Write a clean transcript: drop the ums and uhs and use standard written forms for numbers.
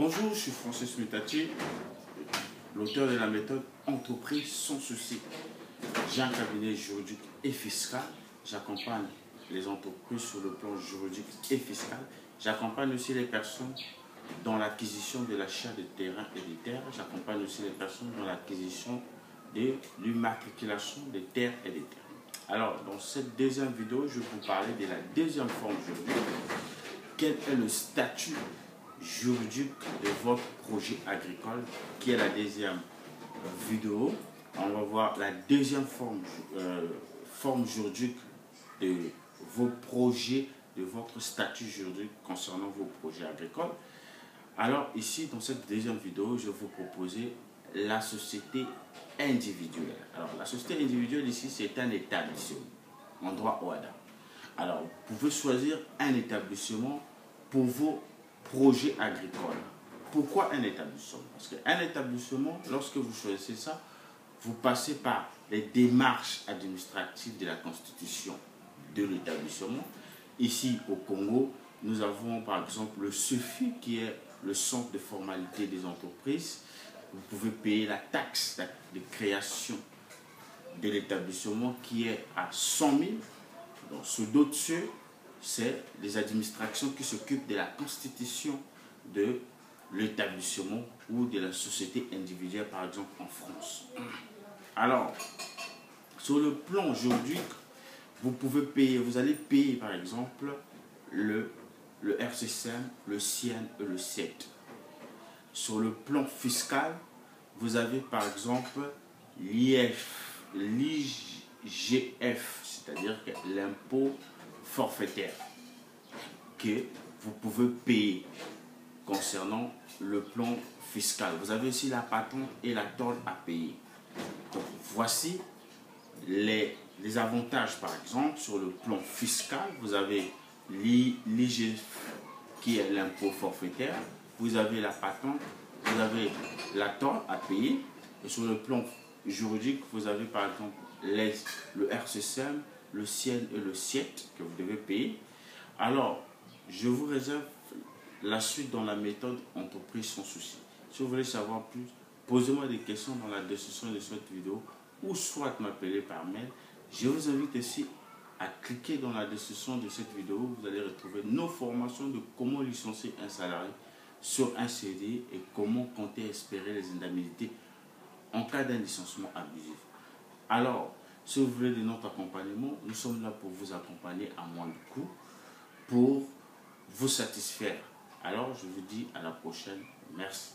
Bonjour, je suis Francis Mutati, l'auteur de la méthode Entreprise sans souci. J'ai un cabinet juridique et fiscal. J'accompagne les entreprises sur le plan juridique et fiscal. J'accompagne aussi les personnes dans l'acquisition de l'achat de terrains et de terres. J'accompagne aussi les personnes dans l'acquisition de l'immatriculation des terres et des terres. Alors, dans cette deuxième vidéo, je vais vous parler de la deuxième forme juridique. Quel est le statut juridique de votre projet agricole, qui est la deuxième vidéo. On va voir la deuxième forme juridique de vos projets, de votre statut juridique concernant vos projets agricoles. Alors ici, dans cette deuxième vidéo, je vais vous proposer la société individuelle. Alors la société individuelle ici, c'est un établissement en droit OHADA. Alors vous pouvez choisir un établissement pour vos projets agricoles. Pourquoi un établissement? Parce qu'un établissement, lorsque vous choisissez ça, vous passez par les démarches administratives de la constitution de l'établissement. Ici au Congo, nous avons par exemple le CEFI, qui est le centre de formalité des entreprises. Vous pouvez payer la taxe de création de l'établissement qui est à 100 000. Donc, ce dossier, c'est les administrations qui s'occupent de la constitution de l'établissement ou de la société individuelle, par exemple en France. Alors, sur le plan juridique, vous pouvez payer, vous allez payer par exemple le RCCM, le CIEN et le CIET. Sur le plan fiscal, vous avez par exemple l'IGF, c'est-à-dire l'impôt forfaitaire que vous pouvez payer concernant le plan fiscal. Vous avez aussi la patente et la tôle à payer. Donc voici les avantages. Par exemple, sur le plan fiscal, vous avez l'IGF qui est l'impôt forfaitaire, vous avez la patente, vous avez la tôle à payer, et sur le plan juridique, vous avez par exemple le RCCM, le CIEN et le CIET que vous devez payer. Alors, je vous réserve la suite dans la méthode Entreprise sans souci. Si vous voulez savoir plus, posez-moi des questions dans la description de cette vidéo ou soit m'appeler par mail. Je vous invite aussi à cliquer dans la description de cette vidéo. Vous allez retrouver nos formations de comment licencier un salarié sur un CDI et comment compter et espérer les indemnités en cas d'un licenciement abusif. Alors, si vous voulez de notre accompagnement, nous sommes là pour vous accompagner à moindre coût, pour vous satisfaire. Alors, je vous dis à la prochaine. Merci.